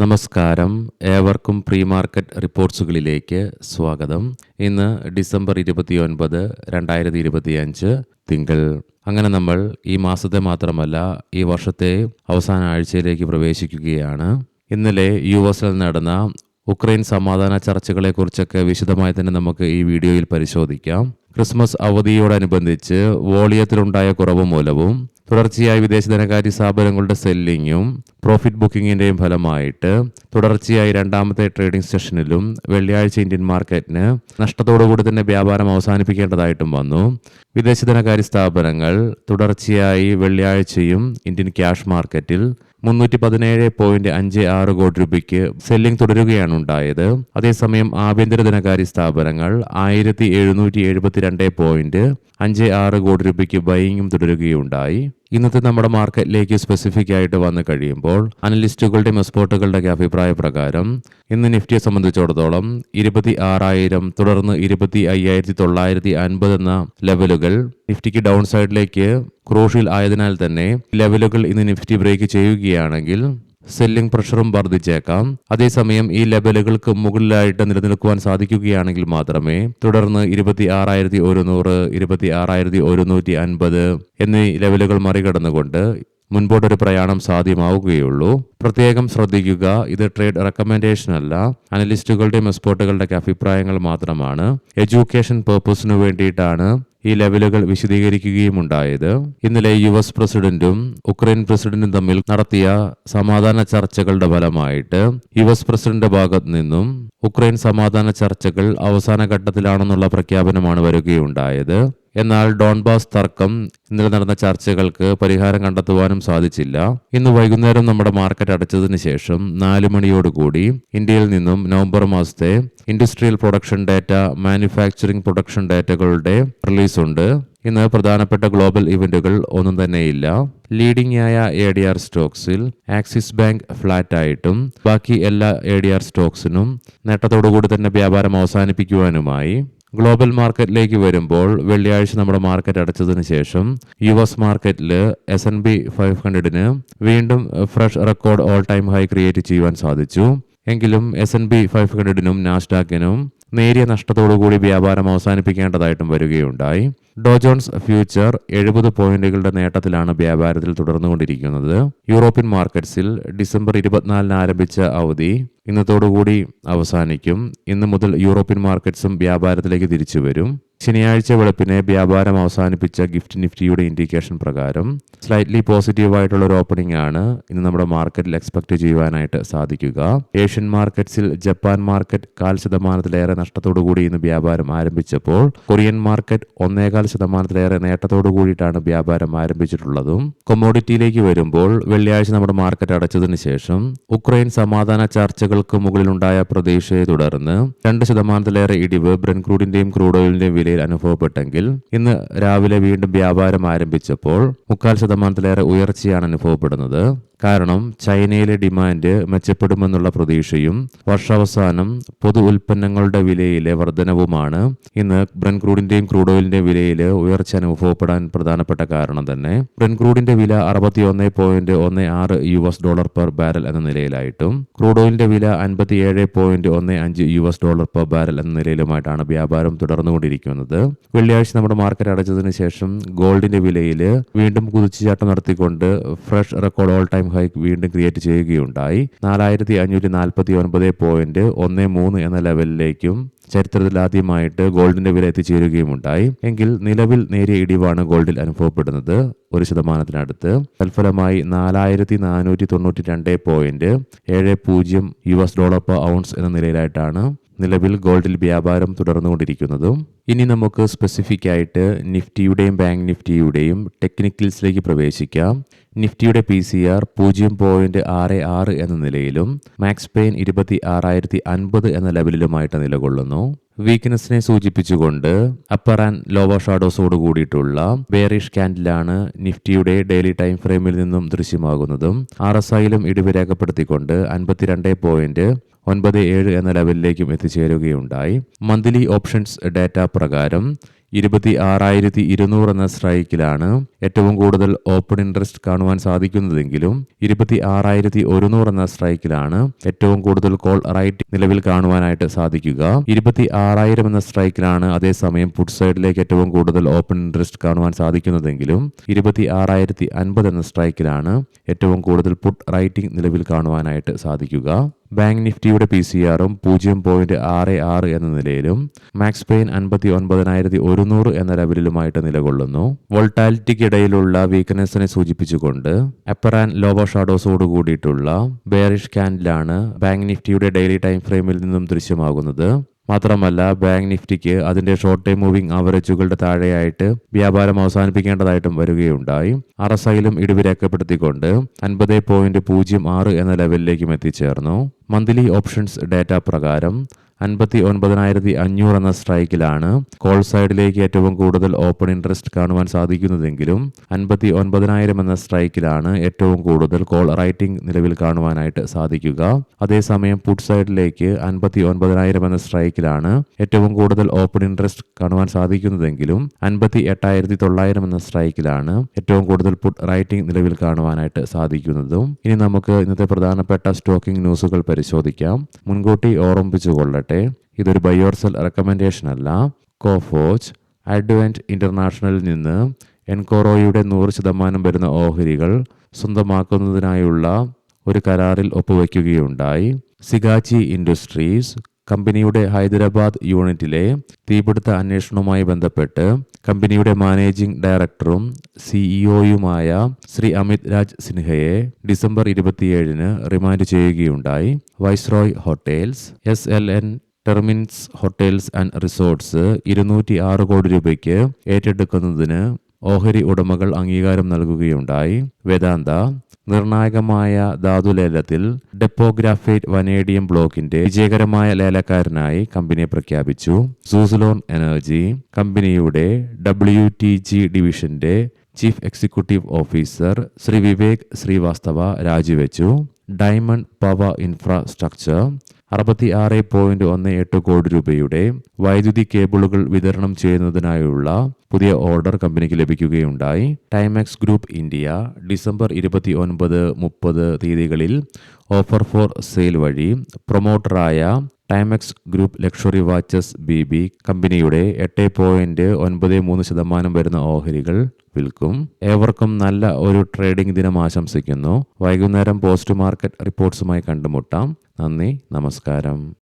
നമസ്കാരം, ഏവർക്കും pre market റിപ്പോർട്ട്സുകളിലേക്ക് സ്വാഗതം. ഇന്ന് ഡിസംബർ 29, 2025 തിങ്കൾ. അങ്ങനെ നമ്മൾ ഈ മാസത്തെ മാത്രമല്ല ഈ വർഷത്തെ അവസാന ആഴ്ചയിലേക്ക് പ്രവേശിക്കുകയാണ്. ഇന്നലെ US-ൽ നടന്ന ഉക്രൈൻ സമാധാന ചർച്ചകളെക്കുറിച്ചൊക്കെ വിശദമായി തന്നെ നമുക്ക് ഈ വീഡിയോയിൽ പരിശോധിക്കാം. ക്രിസ്മസ് അവധിയോടനുബന്ധിച്ച് വോളിയത്തിലുണ്ടായ കുറവ് മൂലവും തുടർച്ചയായി വിദേശ ധനകാര്യ സ്ഥാപനങ്ങളുടെ സെല്ലിങ്ങും പ്രോഫിറ്റ് ബുക്കിങ്ങിൻ്റെയും ഫലമായിട്ട് തുടർച്ചയായി രണ്ടാമത്തെ ട്രേഡിംഗ് സെഷനിലും വെള്ളിയാഴ്ച ഇന്ത്യൻ മാർക്കറ്റിന് നഷ്ടത്തോടുകൂടി തന്നെ വ്യാപാരം അവസാനിപ്പിക്കേണ്ടതായിട്ടും വന്നു. വിദേശ ധനകാര്യ സ്ഥാപനങ്ങൾ തുടർച്ചയായി വെള്ളിയാഴ്ചയും ഇന്ത്യൻ ക്യാഷ് മാർക്കറ്റിൽ 317.56 കോടി രൂപയ്ക്ക് സെല്ലിംഗ് തുടരുകയാണ് ഉണ്ടായത്. അതേസമയം ആഭ്യന്തര ധനകാര്യ സ്ഥാപനങ്ങൾ 1772.56 കോടി രൂപയ്ക്ക് ബൈയിങ്ങും തുടരുകയുണ്ടായി. ഇന്നത്തെ നമ്മുടെ മാർക്കറ്റിലേക്ക് സ്പെസിഫിക് ആയിട്ട് വന്നു കഴിയുമ്പോൾ അനലിസ്റ്റുകളുടെയും എക്സ്പേർട്ടുകളുടെ അഭിപ്രായ പ്രകാരം ഇന്ന് നിഫ്റ്റിയെ സംബന്ധിച്ചിടത്തോളം 26,000 തുടർന്ന് 25,950 എന്ന ലെവലുകൾ നിഫ്റ്റിക്ക് ഡൗൺ സൈഡിലേക്ക് ക്രൂഷ്യൽ ആയതിനാൽ തന്നെ ലെവലുകൾ ഇന്ന് നിഫ്റ്റി ബ്രേക്ക് ചെയ്യുകയാണെങ്കിൽ സെല്ലിംഗ് പ്രഷറും വർദ്ധിച്ചേക്കാം. അതേസമയം ഈ ലെവലുകൾക്ക് മുകളിലായിട്ട് നിലനിൽക്കുവാൻ സാധിക്കുകയാണെങ്കിൽ മാത്രമേ തുടർന്ന് 26,100, 26,150 എന്നീ ലെവലുകൾ മറികടന്നുകൊണ്ട് മുൻപോട്ടൊരു പ്രയാണം സാധ്യമാവുകയുള്ളൂ. പ്രത്യേകം ശ്രദ്ധിക്കുക, ഇത് ട്രേഡ് റെക്കമെൻഡേഷൻ അല്ല, അനലിസ്റ്റുകളുടെയും എക്സ്പേർട്ടുകളുടെ അഭിപ്രായങ്ങൾ മാത്രമാണ്. എഡ്യൂക്കേഷൻ പർപ്പസിനു വേണ്ടിയിട്ടാണ് ഈ ലെവലുകൾ വിശദീകരിക്കുകയും ഉണ്ടായത്. ഇന്നലെ US പ്രസിഡന്റും ഉക്രൈൻ പ്രസിഡന്റും തമ്മിൽ നടത്തിയ സമാധാന ചർച്ചകളുടെ ഫലമായിട്ട് US പ്രസിഡന്റ് ഭാഗത്ത് നിന്നും ഉക്രൈൻ സമാധാന ചർച്ചകൾ അവസാന ഘട്ടത്തിലാണെന്നുള്ള പ്രഖ്യാപനമാണ് വരികയുണ്ടായത്. എന്നാൽ ഡോൺബാസ് തർക്കം ഇന്നലെ നടന്ന ചർച്ചകൾക്ക് പരിഹാരം കണ്ടെത്തുവാനും സാധിച്ചില്ല. ഇന്ന് വൈകുന്നേരം നമ്മുടെ മാർക്കറ്റ് അടച്ചതിന് ശേഷം 4 മണിയോടുകൂടി ഇന്ത്യയിൽ നിന്നും നവംബർ മാസത്തെ industrial production data, manufacturing production ഡാറ്റകളുടെ റിലീസ് ഉണ്ട്. ഇന്ന് പ്രധാനപ്പെട്ട ഗ്ലോബൽ ഇവന്റുകൾ ഒന്നും തന്നെയില്ല. ലീഡിംഗ് ആയ ADR സ്റ്റോക്സിൽ ആക്സിസ് ബാങ്ക് ഫ്ലാറ്റ് ആയിട്ടും ബാക്കി എല്ലാ ADR സ്റ്റോക്സിനും നേട്ടത്തോടുകൂടി തന്നെ വ്യാപാരം അവസാനിപ്പിക്കുവാനുമായി. ഗ്ലോബൽ മാർക്കറ്റിലേക്ക് വരുമ്പോൾ വെള്ളിയാഴ്ച നമ്മുടെ മാർക്കറ്റ് അടച്ചതിന് ശേഷം US മാർക്കറ്റിൽ S&P 500-ന് വീണ്ടും fresh record all time high create ചെയ്യുവാൻ സാധിച്ചു. എങ്കിലും S&P 500-നും നാസ്ഡാക്കിനും നേരിയ നഷ്ടത്തോടുകൂടി വ്യാപാരം അവസാനിപ്പിക്കേണ്ടതായിട്ടും വരികയുണ്ടായി. ഡോ ജോൺസ് ഫ്യൂച്ചർ 70 പോയിന്റുകളുടെ നേട്ടത്തിലാണ് വ്യാപാരത്തിൽ തുടർന്നുകൊണ്ടിരിക്കുന്നത്. യൂറോപ്യൻ മാർക്കറ്റ്സിൽ ഡിസംബർ 24 ആരംഭിച്ച അവധി ഇന്നത്തോടുകൂടി അവസാനിക്കും. ഇന്ന് മുതൽ യൂറോപ്യൻ മാർക്കറ്റ്സും വ്യാപാരത്തിലേക്ക് തിരിച്ചു വരും. ശനിയാഴ്ച വെളുപ്പിനെ വ്യാപാരം അവസാനിപ്പിച്ച ഗിഫ്റ്റ് നിഫ്റ്റിയുടെ ഇൻഡിക്കേഷൻ പ്രകാരം സ്ലൈറ്റ്ലി പോസിറ്റീവായിട്ടുള്ള ഒരു ഓപ്പണിംഗ് ആണ് ഇന്ന് നമ്മുടെ മാർക്കറ്റിൽ എക്സ്പെക്ട് ചെയ്യുവാനായിട്ട് സാധിക്കുക. ഏഷ്യൻ മാർക്കറ്റ്സിൽ ജപ്പാൻ മാർക്കറ്റ് 0.5% നഷ്ടത്തോടുകൂടി ഇന്ന് വ്യാപാരം ആരംഭിച്ചപ്പോൾ കൊറിയൻ മാർക്കറ്റ് 1.25% നേട്ടത്തോടു കൂടിയിട്ടാണ് വ്യാപാരം ആരംഭിച്ചിട്ടുള്ളതും. കൊമോഡിറ്റിയിലേക്ക് വരുമ്പോൾ വെള്ളിയാഴ്ച നമ്മുടെ മാർക്കറ്റ് അടച്ചതിന് ശേഷം ഉക്രൈൻ സമാധാന ചർച്ചകൾക്ക് മുകളിലുണ്ടായ പ്രതീക്ഷയെ തുടർന്ന് 2% ഇടിവ് ബ്രെന്റ് ക്രൂഡിന്റെയും ക്രൂഡ് ഓയിലിന്റെയും വിലയിൽ അനുഭവപ്പെട്ടെങ്കിൽ ഇന്ന് രാവിലെ വീണ്ടും വ്യാപാരം ആരംഭിച്ചപ്പോൾ 0.25% ഉയർച്ചയാണ് അനുഭവപ്പെടുന്നത്. കാരണം ചൈനയിലെ ഡിമാൻഡ് മെച്ചപ്പെടുമെന്നുള്ള പ്രതീക്ഷയും വർഷാവസാനം പൊതു ഉൽപ്പന്നങ്ങളുടെ വിലയിലെ വർധനവുമാണ് ഇന്ന് ബ്രെന്റ് ക്രൂഡിന്റെയും ക്രൂഡ് ഓയിലിന്റെയും വിലയിൽ ഉയർച്ച അനുഭവപ്പെടാൻ പ്രധാനപ്പെട്ട കാരണം തന്നെ. ബ്രെന്റ് ക്രൂഡിന്റെ വില $61.16 പെർ ബാരൽ എന്ന നിലയിലായിട്ടും ക്രൂഡ് ഓയിലിന്റെ വില $57.15 പെർ ബാരൽ എന്ന നിലയിലുമായിട്ടാണ് വ്യാപാരം തുടർന്നുകൊണ്ടിരിക്കുന്നത്. വെള്ളിയാഴ്ച നമ്മുടെ മാർക്കറ്റ് അടച്ചതിന് ശേഷം ഗോൾഡിന്റെ വിലയിൽ വീണ്ടും കുതിച്ചുചാട്ടം നടത്തിക്കൊണ്ട് fresh record all time high വീണ്ടും ക്രിയേറ്റ് ചെയ്യുകയുണ്ടായി. 4,549.13 എന്ന ലെവലിലേക്കും ചരിത്രത്തിലാദ്യമായിട്ട് ഗോൾഡിന്റെ വില എത്തിച്ചേരുകയുമുണ്ടായി. എങ്കിൽ നിലവിൽ നേരിയ ഇടിവാണ് ഗോൾഡിൽ അനുഭവപ്പെടുന്നത്, 1% തൽഫലമായി $4,492.70 പെർ ഔൺസ് എന്ന നിലയിലായിട്ടാണ് നിലവിൽ ഗോൾഡിൽ വ്യാപാരം തുടർന്നുകൊണ്ടിരിക്കുന്നതും. ഇനി നമുക്ക് സ്പെസിഫിക് ആയിട്ട് നിഫ്റ്റിയുടെയും ബാങ്ക് നിഫ്റ്റിയുടെയും ടെക്നിക്കൽസിലേക്ക് പ്രവേശിക്കാം. നിഫ്റ്റിയുടെ PCR 0.66 എന്ന നിലയിലും മാക്സ് പെയിൻ 26,050 എന്ന ലെവലിലുമായിട്ട് നിലകൊള്ളുന്നു. വീക്ക്നെസ്സിനെ സൂചിപ്പിച്ചുകൊണ്ട് അപ്പർ ആൻഡ് ലോവർ ഷാഡോസോട് കൂടിയിട്ടുള്ള ബെയറിഷ് ക്യാൻഡിലാണ് നിഫ്റ്റിയുടെ ഡെയിലി ടൈം ഫ്രെയിമിൽ നിന്നും ദൃശ്യമാകുന്നതും. RSIയിലും ഇടിവ് രേഖപ്പെടുത്തിക്കൊണ്ട് 52.97 എന്ന ലെവലിലേക്കും എത്തിച്ചേരുകയുണ്ടായി. മന്ത്ലി ഓപ്ഷൻസ് ഡാറ്റ പ്രകാരം 26,200 എന്ന സ്ട്രൈക്കിലാണ് ഏറ്റവും കൂടുതൽ ഓപ്പൺ ഇൻട്രസ്റ്റ് കാണുവാൻ സാധിക്കുന്നതെങ്കിലും 26,100 എന്ന സ്ട്രൈക്കിലാണ് ഏറ്റവും കൂടുതൽ കോൾ റൈറ്റ് നിലവിൽ കാണുവാനായിട്ട് സാധിക്കുക. 26,000 എന്ന സ്ട്രൈക്കിലാണ് അതേസമയം പുട്ട് സൈഡിലേക്ക് ഏറ്റവും കൂടുതൽ ഓപ്പൺ ഇൻട്രസ്റ്റ് കാണുവാൻ സാധിക്കുന്നതെങ്കിലും 26,050 എന്ന സ്ട്രൈക്കിലാണ് ഏറ്റവും കൂടുതൽ പുട്ട് റൈറ്റിംഗ് നിലവിൽ കാണുവാനായിട്ട് സാധിക്കുക. ബാങ്ക് നിഫ്റ്റിയുടെ PCRഉം 0.66 എന്ന നിലയിലും മാക്സ് പെയിൻ 59,100 എന്ന ലെവലിലുമായിട്ട് നിലകൊള്ളുന്നു. വോൾട്ടാലിറ്റിക്കിടയിലുള്ള വീക്ക്നെസ്സിനെ സൂചിപ്പിച്ചുകൊണ്ട് അപ്പർ ആൻഡ് ലോവർ ഷാഡോസോട് കൂടിയിട്ടുള്ള ബെയറിഷ് ക്യാൻഡിലാണ് ബാങ്ക് നിഫ്റ്റിയുടെ ഡെയിലി ടൈം ഫ്രെയിമിൽ നിന്നും ദൃശ്യമാകുന്നത്. മാത്രമല്ല ബാങ്ക് നിഫ്റ്റിക്ക് അതിന്റെ ഷോർട്ട് ടൈം മൂവിംഗ് ആവറേജുകളുടെ താഴെയായിട്ട് വ്യാപാരം അവസാനിപ്പിക്കേണ്ടതായിട്ടും വരികയുണ്ടായി. RSIയിലും ഇടിവ് രേഖപ്പെടുത്തിക്കൊണ്ട് 50.06 എന്ന ലെവലിലേക്കും എത്തിച്ചേർന്നു. മന്ത്ലി ഓപ്ഷൻസ് ഡാറ്റ പ്രകാരം 59,500 എന്ന സ്ട്രൈക്കിലാണ് കോൾ സൈഡിലേക്ക് ഏറ്റവും കൂടുതൽ ഓപ്പൺ ഇൻട്രസ്റ്റ് കാണുവാൻ സാധിക്കുന്നതെങ്കിലും 59,000 എന്ന സ്ട്രൈക്കിലാണ് ഏറ്റവും കൂടുതൽ കോൾ റൈറ്റിംഗ് നിലവിൽ കാണുവാനായിട്ട് സാധിക്കുക. അതേസമയം പുട്ട് സൈഡിലേക്ക് 59,000 എന്ന സ്ട്രൈക്കിലാണ് ഏറ്റവും കൂടുതൽ ഓപ്പൺ ഇൻട്രസ്റ്റ് കാണുവാൻ സാധിക്കുന്നതെങ്കിലും 58,900 എന്ന സ്ട്രൈക്കിലാണ് ഏറ്റവും കൂടുതൽ പുട്ട് റൈറ്റിംഗ് നിലവിൽ കാണുവാനായിട്ട് സാധിക്കുന്നതും. ഇനി നമുക്ക് ഇന്നത്തെ പ്രധാനപ്പെട്ട സ്റ്റോക്കിംഗ് ന്യൂസുകൾ പരിശോധിക്കാം. മുൻകൂട്ടി ഓർമ്മിപ്പിച്ചുകൊള്ളട്ടെ, ഇതൊരു ബൈ ഓർ സെൽ റെക്കമെൻഡേഷൻ അല്ല. കോഫോജ് അഡ്വന്റ് ഇന്റർനാഷണലിൽ നിന്ന് എൻകോറോയുടെ 100% വരുന്ന ഓഹരികൾ സ്വന്തമാക്കുന്നതിനായുള്ള ഒരു കരാറിൽ ഒപ്പുവെക്കുകയുണ്ടായി. സിഗാച്ചി ഇൻഡസ്ട്രീസ് കമ്പനിയുടെ ഹൈദരാബാദ് യൂണിറ്റിലെ തീപിടുത്ത അന്വേഷണവുമായി ബന്ധപ്പെട്ട് കമ്പനിയുടെ മാനേജിംഗ് ഡയറക്ടറും സിഇഒയുമായ ശ്രീ അമിത് രാജ് സിൻഹയെ ഡിസംബർ 27 റിമാൻഡ് ചെയ്യുകയുണ്ടായി. Viceroy hotels SLN terminus hotels and resorts 206 കോടി രൂപയ്ക്ക് ഏറ്റെടുക്കുന്നതിന് ഓഹരി ഉടമകൾ അംഗീകാരം നൽകുകയുണ്ടായി. വേദാന്ത നിർണായകമായ ധാതുലേലത്തിൽ ഡെപ്പോഗ്രാഫൈറ്റ് വനേഡിയം ബ്ലോക്കിന്റെ വിജയകരമായ ലേലക്കാരനായി കമ്പനിയെ പ്രഖ്യാപിച്ചു. സൂസ്ലോൺ എനർജി കമ്പനിയുടെ WTG ഡിവിഷന്റെ chief executive officer Shri Vivek Srivastava രാജിവെച്ചു. ഡയമണ്ട് പവർ ഇൻഫ്രാസ്ട്രക്ചർ 66.18 കോടി രൂപയുടെ വൈദ്യുതി കേബിളുകൾ വിതരണം ചെയ്യുന്നതിനായുള്ള പുതിയ ഓർഡർ കമ്പനിക്ക് ലഭിക്കുകയുണ്ടായി. ടൈമാക്സ് ഗ്രൂപ്പ് ഇന്ത്യ ഡിസംബർ 29-30 തീയതികളിൽ ഓഫർ ഫോർ സെയിൽ വഴി പ്രൊമോട്ടറായ ടൈമാക്സ് ഗ്രൂപ്പ് ലക്ഷറി വാച്ചസ് BB കമ്പനിയുടെ 8.93% വരുന്ന ഓഹരികൾ വിൽക്കും. ഏവർക്കും നല്ല ഒരു ട്രേഡിംഗ് ദിനം ആശംസിക്കുന്നു. വൈകുന്നേരം പോസ്റ്റ് മാർക്കറ്റ് റിപ്പോർട്ട്സുമായി കണ്ടുമുട്ടാം. നന്ദി, നമസ്കാരം.